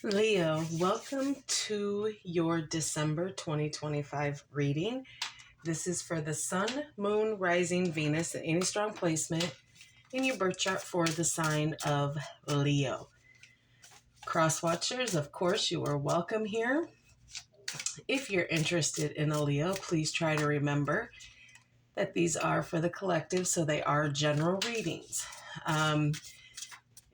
Leo, welcome to your December 2025 reading. This is for the Sun, Moon, Rising, Venus, and any strong placement in your birth chart for the sign of Leo. Crosswatchers, of course, you are welcome here. If you're interested in a Leo, please try to remember that these are for the collective, so they are general readings.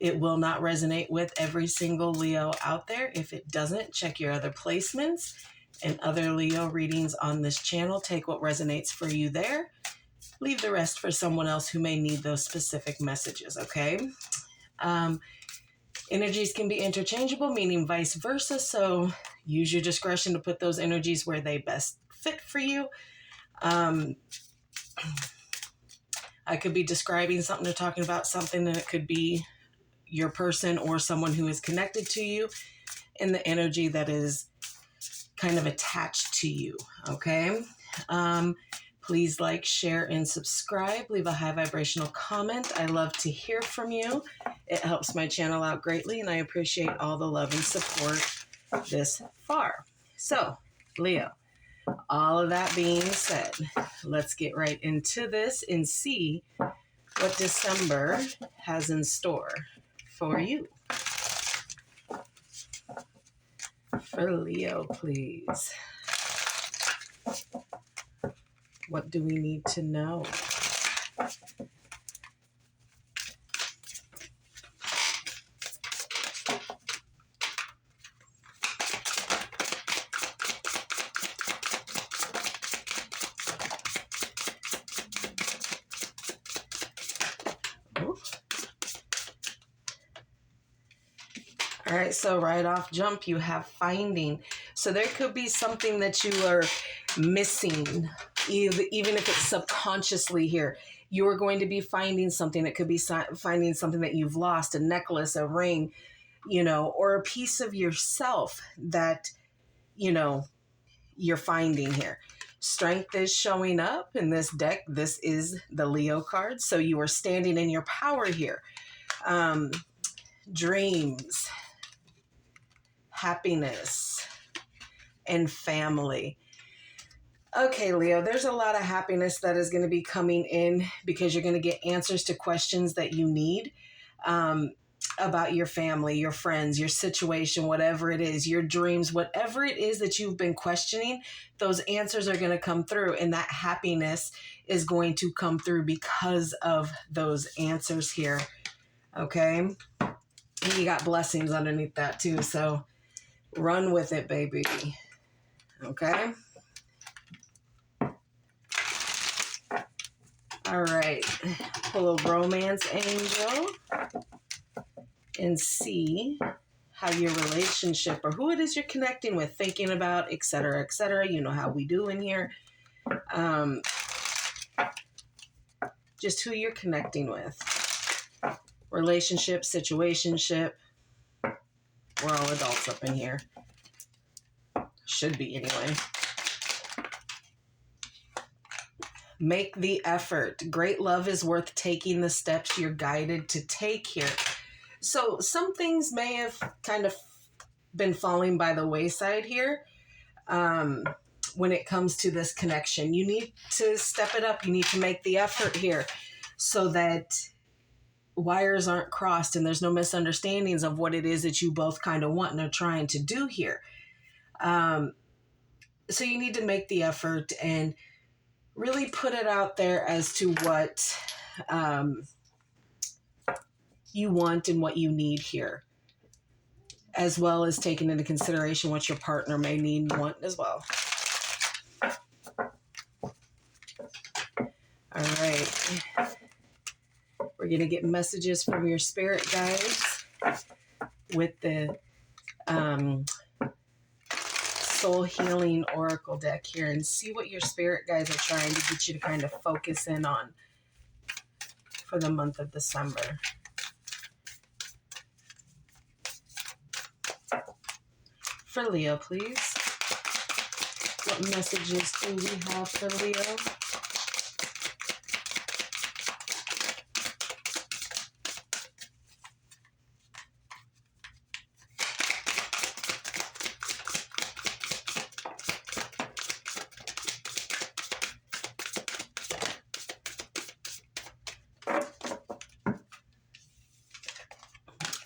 It will not resonate with every single Leo out there. If it doesn't, check your other placements and other Leo readings on this channel. Take what resonates for you there. Leave the rest for someone else who may need those specific messages, okay? Energies can be interchangeable, meaning vice versa. So use your discretion to put those energies where they best fit for you. I could be describing something or talking about something, and it could be your person or someone who is connected to you in the energy that is kind of attached to you, okay? Please like, share, and subscribe. Leave a high vibrational comment. I love to hear from you. It helps my channel out greatly, and I appreciate all the love and support this far. So, Leo, all of that being said, let's get right into this and see what December has in store for you. For Leo, please. What do we need to know? All right, so right off jump, you have finding. So there could be something that you are missing, even if it's subconsciously here. You are going to be finding something. It could be finding something that you've lost, a necklace, a ring, or a piece of yourself that, you're finding here. Strength is showing up in this deck. This is the Leo card. So you are standing in your power here. Dreams, happiness, and family. Okay, Leo, there's a lot of happiness that is going to be coming in because you're going to get answers to questions that you need about your family, your friends, your situation, whatever it is, your dreams, whatever it is that you've been questioning, those answers are going to come through, and that happiness is going to come through because of those answers here. Okay? And you got blessings underneath that too, so run with it, baby. Okay? All right. Pull a romance angel and see how your relationship or who it is you're connecting with, thinking about, etc., etc. You know how we do in here. Just who you're connecting with. Relationship, situationship. We're all adults up in here. Should be anyway. Make the effort. Great love is worth taking the steps you're guided to take here. So some things may have kind of been falling by the wayside here when it comes to this connection. You need to step it up. You need to make the effort here so that wires aren't crossed and there's no misunderstandings of what it is that you both kind of want and are trying to do here. So you need to make the effort and really put it out there as to what you want and what you need here, as well as taking into consideration what your partner may need and want as well. All right. We're going to get messages from your spirit guides with the Soul Healing Oracle deck here and see what your spirit guides are trying to get you to kind of focus in on for the month of December. For Leo, please. What messages do we have for Leo?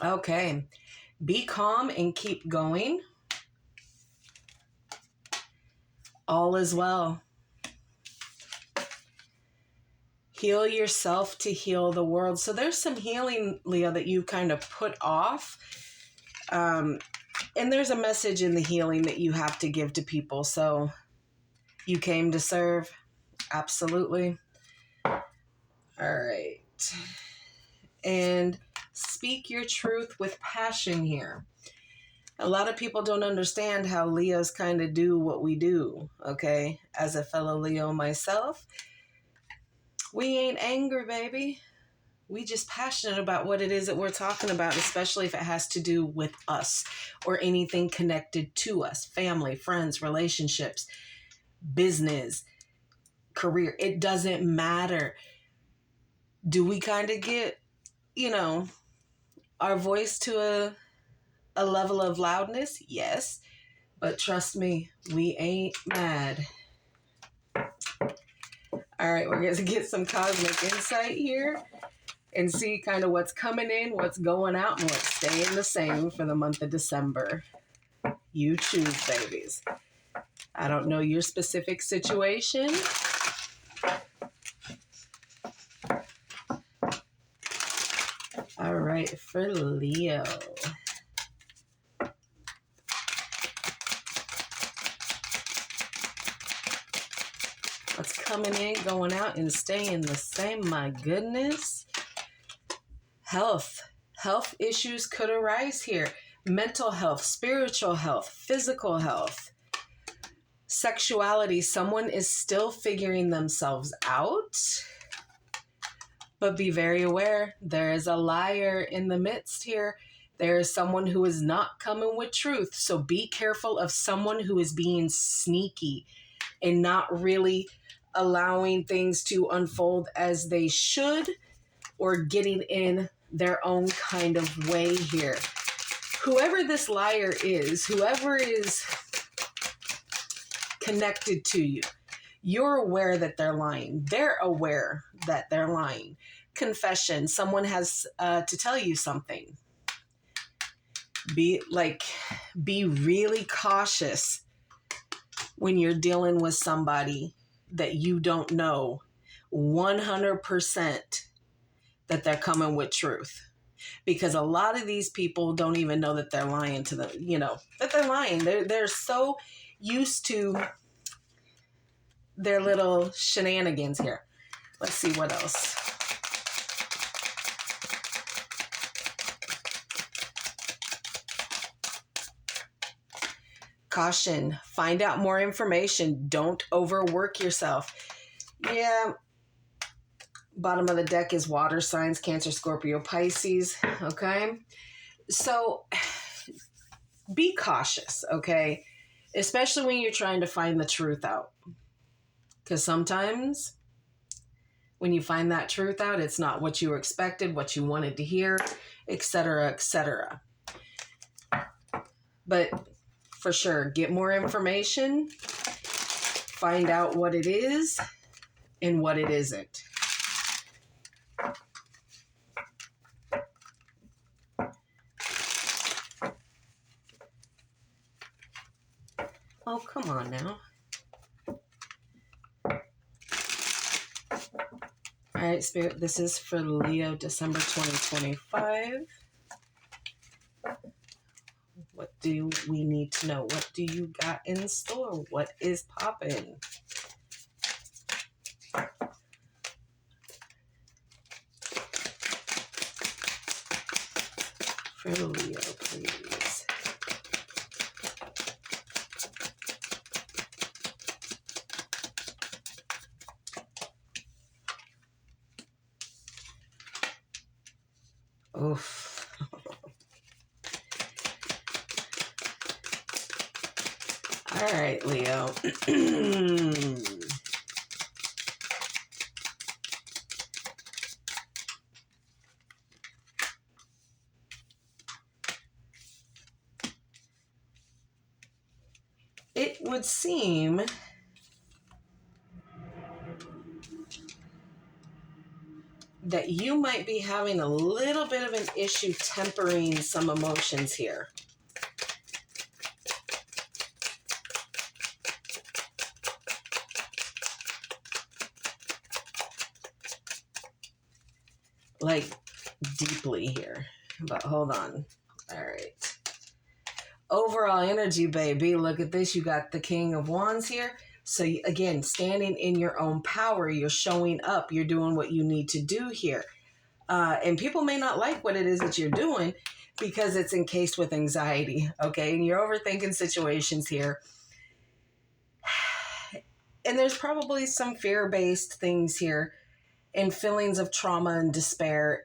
Okay. Be calm and keep going. All is well. Heal yourself to heal the world. So there's some healing, Leo, that you've kind of put off. And there's a message in the healing that you have to give to people. So you came to serve. Absolutely. All right. And speak your truth with passion here. A lot of people don't understand how Leos kind of do what we do, okay? As a fellow Leo myself, we ain't angry, baby. We just passionate about what it is that we're talking about, especially if it has to do with us or anything connected to us, family, friends, relationships, business, career. It doesn't matter. Do we kind of get, our voice to a level of loudness? Yes. But trust me, we ain't mad. All right, we're going to get some cosmic insight here and see kind of what's coming in, what's going out, and what's staying the same for the month of December. You choose, babies. I don't know your specific situation. All right, for Leo. What's coming in, going out, and staying the same? My goodness. Health. Health issues could arise here. Mental health, spiritual health, physical health. Sexuality. Someone is still figuring themselves out. But be very aware, there is a liar in the midst here. There is someone who is not coming with truth. So be careful of someone who is being sneaky and not really allowing things to unfold as they should, or getting in their own kind of way here. Whoever this liar is, whoever is connected to you, you're aware that they're lying. They're aware that they're lying. Confession. Someone has to tell you something. Be really cautious when you're dealing with somebody that you don't know 100% that they're coming with truth. Because a lot of these people don't even know that they're lying to them, that they're lying. They're so used to their little shenanigans here. Let's see what else. Caution. Find out more information. Don't overwork yourself. Yeah. Bottom of the deck is water signs, Cancer, Scorpio, Pisces. Okay. So be cautious. Okay. Especially when you're trying to find the truth out. Because sometimes when you find that truth out, it's not what you expected, what you wanted to hear, etc., etc. But for sure, get more information, find out what it is and what it isn't. Oh, come on now. All right, Spirit, this is for Leo, December 2025. What do we need to know? What do you got in store? What is popping? For Leo, please. Oof. All right, Leo. It would seem that you might be having a little bit of an issue tempering some emotions here. Like deeply here, but hold on. All right. Overall energy, baby. Look at this. You got the King of Wands here. So again, standing in your own power, you're showing up, you're doing what you need to do here. And people may not like what it is that you're doing because it's encased with anxiety, okay? And you're overthinking situations here. And there's probably some fear-based things here and feelings of trauma and despair,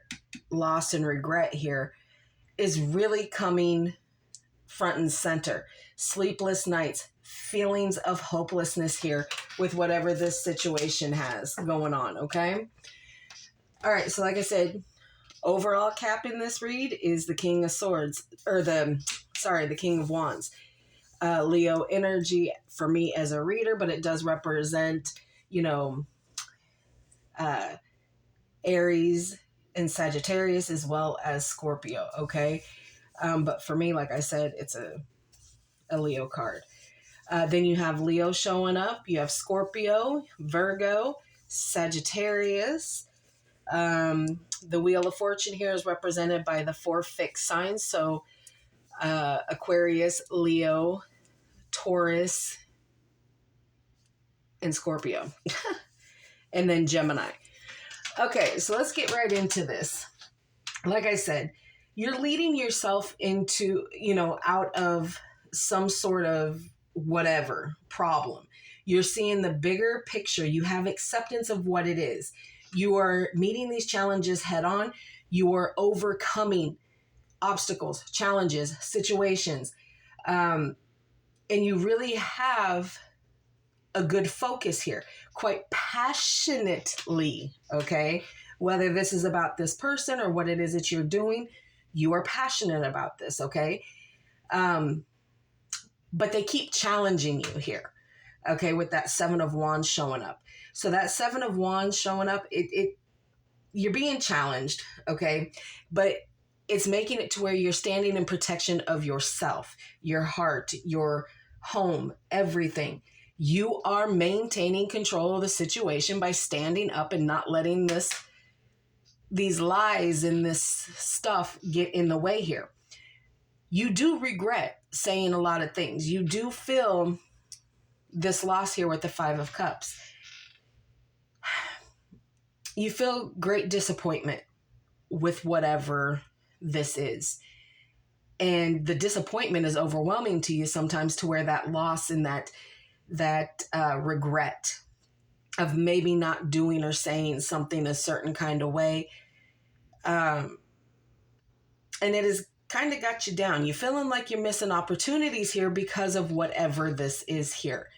loss and regret here is really coming front and center. Sleepless nights, feelings of hopelessness here with whatever this situation has going on, okay? All right, so like I said, overall cap in this read is the King of Swords, or the King of Wands. Leo energy for me as a reader, but it does represent, Aries and Sagittarius as well as Scorpio, okay? But for me, like I said, it's a Leo card. Then you have Leo showing up. You have Scorpio, Virgo, Sagittarius. The Wheel of Fortune here is represented by the 4 fixed signs. So Aquarius, Leo, Taurus, and Scorpio. And then Gemini. Okay, so let's get right into this. Like I said, you're leading yourself into, out of some sort of whatever problem. You're seeing the bigger picture. You have acceptance of what it is. You are meeting these challenges head on. You are overcoming obstacles, challenges, situations. And you really have a good focus here, quite passionately, okay? Whether this is about this person or what it is that you're doing, you are passionate about this, okay? But they keep challenging you here, okay, with that 7 of Wands showing up. So that 7 of Wands showing up, you're being challenged, okay? But it's making it to where you're standing in protection of yourself, your heart, your home, everything. You are maintaining control of the situation by standing up and not letting these lies and this stuff get in the way here. You do regret saying a lot of things. You do feel this loss here with the 5 of Cups. You feel great disappointment with whatever this is. And the disappointment is overwhelming to you sometimes, to where that loss and that regret of maybe not doing or saying something a certain kind of way. And it has kind of got you down. You're feeling like you're missing opportunities here because of whatever this is here.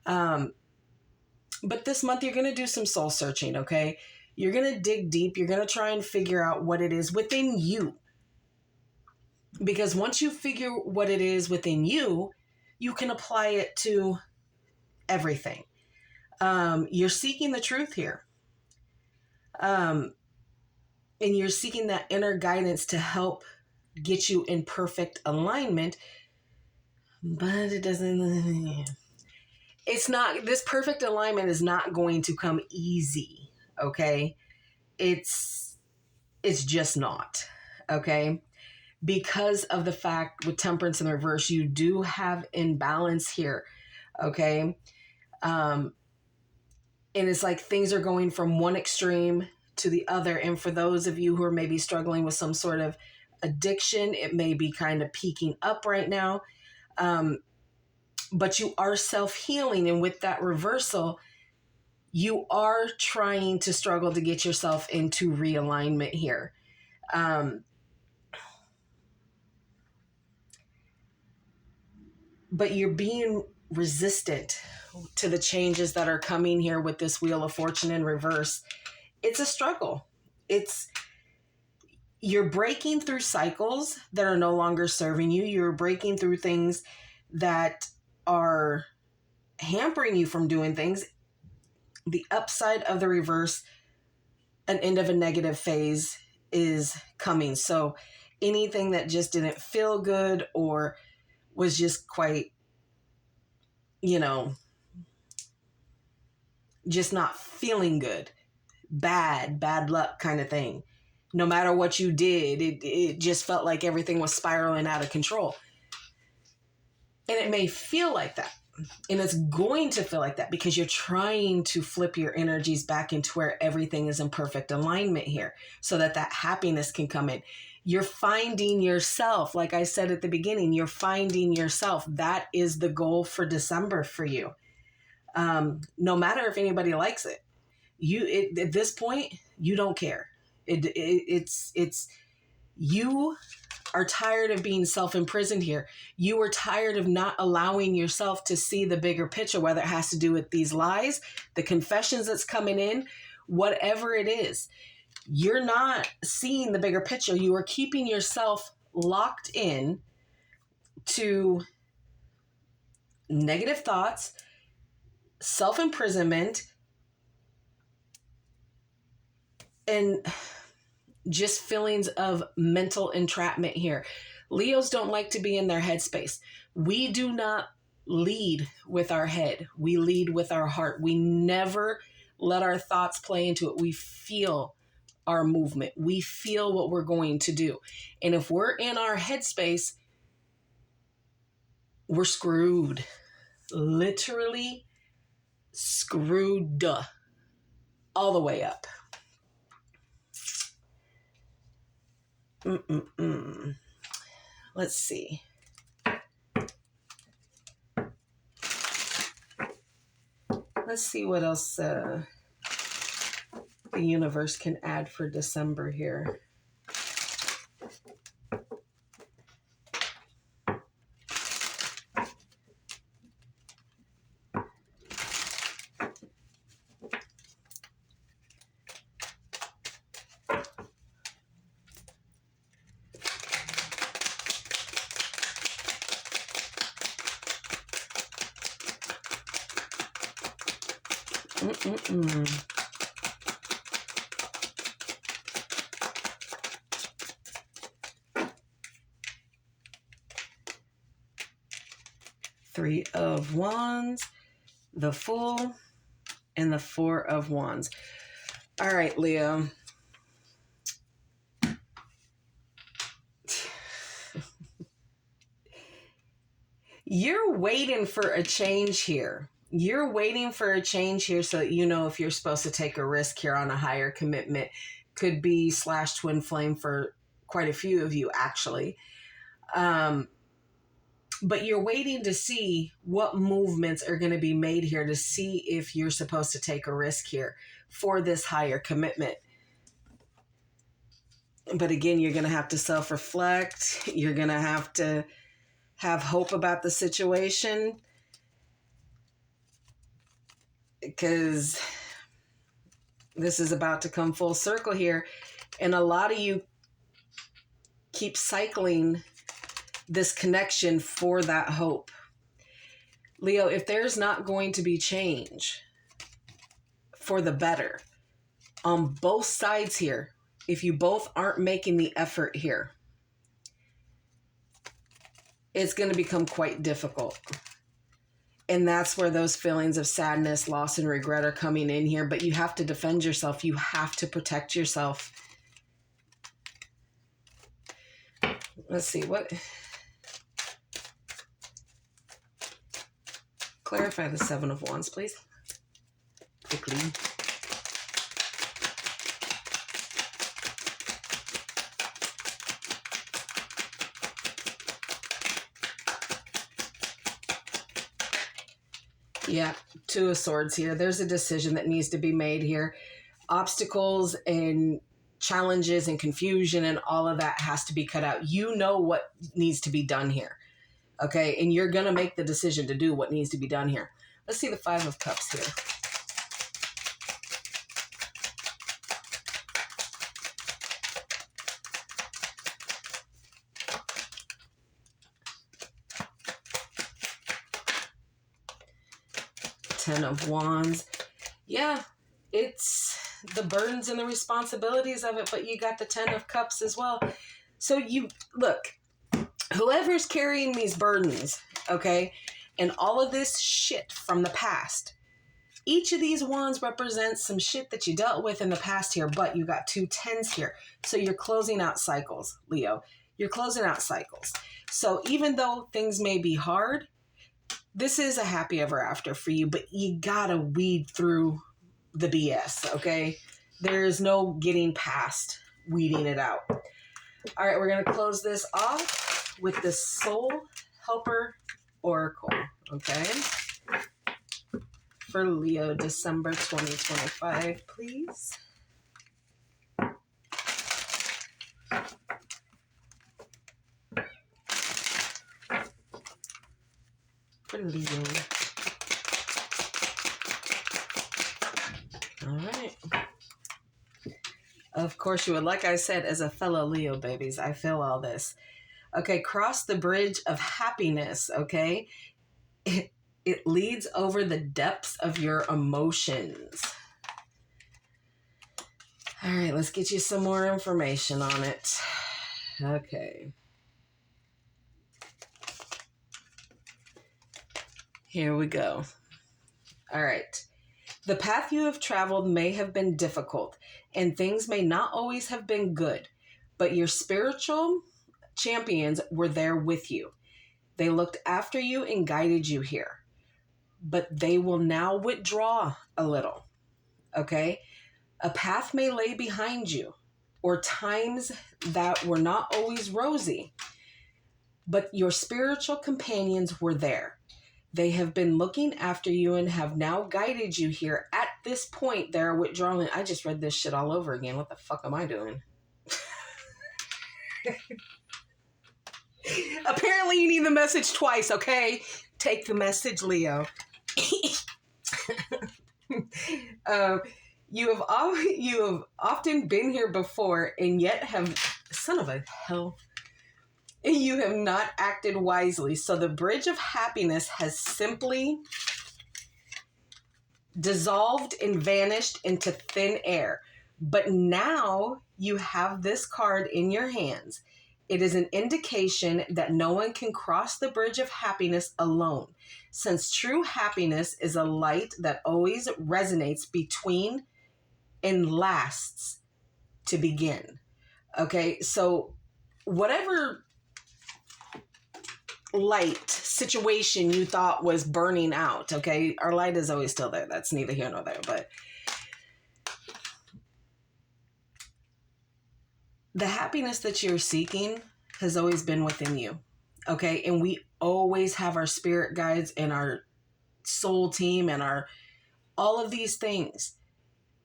But this month you're going to do some soul searching, okay? You're going to dig deep. You're going to try and figure out what it is within you. Because once you figure what it is within you, you can apply it to everything. You're seeking the truth here. And you're seeking that inner guidance to help get you in perfect alignment. But it doesn't... This perfect alignment is not going to come easy, okay? It's just not, okay? Because of the fact with Temperance in the reverse, you do have imbalance here, okay? And it's like things are going from one extreme to the other. And for those of you who are maybe struggling with some sort of addiction, it may be kind of peaking up right now. But you are self-healing. And with that reversal, you are trying to struggle to get yourself into realignment here. But you're being resistant to the changes that are coming here with this Wheel of Fortune in reverse. It's a struggle. You're breaking through cycles that are no longer serving you. You're breaking through things that are hampering you from doing things. The upside of the reverse, an end of a negative phase is coming. So anything that just didn't feel good or was just quite, just not feeling good, bad luck kind of thing. No matter what you did, it just felt like everything was spiraling out of control. And it may feel like that. And it's going to feel like that because you're trying to flip your energies back into where everything is in perfect alignment here so that happiness can come in. You're finding yourself. Like I said at the beginning, you're finding yourself. That is the goal for December for you. No matter if anybody likes it. At this point, you don't care. It's you are tired of being self-imprisoned here. You are tired of not allowing yourself to see the bigger picture, whether it has to do with these lies, the confessions that's coming in, whatever it is. You're not seeing the bigger picture. You are keeping yourself locked in to negative thoughts, self-imprisonment, and just feelings of mental entrapment here. Leos don't like to be in their headspace. We do not lead with our head. We lead with our heart. We never let our thoughts play into it. We feel our movement. We feel what we're going to do. And if we're in our headspace, we're screwed. Literally screwed all the way up. Let's see. Let's see what else the universe can add for December here. Three of Wands, the Fool, and the Four of Wands. All right, Leo. You're waiting for a change here. You're waiting for a change here so that you know if you're supposed to take a risk here on a higher commitment. Could be / twin flame for quite a few of you, actually. But you're waiting to see what movements are going to be made here to see if you're supposed to take a risk here for this higher commitment. But again, you're going to have to self-reflect. You're going to have hope about the situation. Because this is about to come full circle here. And a lot of you keep cycling this connection for that hope. Leo, if there's not going to be change for the better on both sides here, if you both aren't making the effort here, it's going to become quite difficult. And that's where those feelings of sadness, loss, and regret are coming in here. But you have to defend yourself. You have to protect yourself. Let's see, what... Clarify the Seven of Wands, please. Quickly. Yeah, Two of Swords here. There's a decision that needs to be made here. Obstacles and challenges and confusion and all of that has to be cut out. You know what needs to be done here. Okay, and you're going to make the decision to do what needs to be done here. Let's see the Five of Cups here. Ten of Wands. Yeah, it's the burdens and the responsibilities of it, but you got the 10 of Cups as well. So you, look, whoever's carrying these burdens, okay, and all of this shit from the past, each of these wands represents some shit that you dealt with in the past here, but you got 2 10s here. So you're closing out cycles, Leo. You're closing out cycles. So even though things may be hard, this is a happy ever after for you, but you gotta weed through the BS, okay? There's no getting past weeding it out. All right, we're gonna close this off with the Soul Helper Oracle, okay? For Leo, December 2025, please. For Leo. All right. Of course you would. Like I said, as a fellow Leo babies, I feel all this. Okay, cross the bridge of happiness, okay? It leads over the depths of your emotions. All right, let's get you some more information on it. Okay. Here we go. All right. The path you have traveled may have been difficult, and things may not always have been good, but your spiritual champions were there with you. They looked after you and guided you here, but they will now withdraw a little, okay? A path may lay behind you, or times that were not always rosy, but your spiritual companions were there. They have been looking after you and have now guided you here. At this point, they're withdrawing. I just read this shit all over again. What the fuck am I doing? Apparently you need the message twice, okay? Take the message, Leo. You have often been here before and yet have, son of a hell, you have not acted wisely. So the bridge of happiness has simply dissolved and vanished into thin air. But now you have this card in your hands. It is an indication that no one can cross the bridge of happiness alone, since true happiness is a light that always resonates between and lasts to begin. Okay, so whatever light situation you thought was burning out, okay, our light is always still there. That's neither here nor there, but the happiness that you're seeking has always been within you, okay? And we always have our spirit guides and our soul team and our all of these things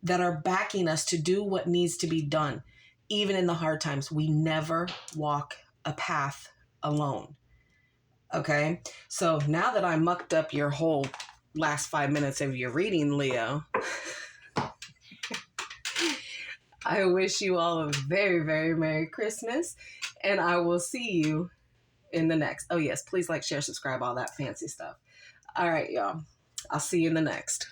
that are backing us to do what needs to be done. Even in the hard times, we never walk a path alone, okay? So now that I mucked up your whole last 5 minutes of your reading, Leo, I wish you all a very, very Merry Christmas, and I will see you in the next. Oh, yes, please like, share, subscribe, all that fancy stuff. All right, y'all. I'll see you in the next.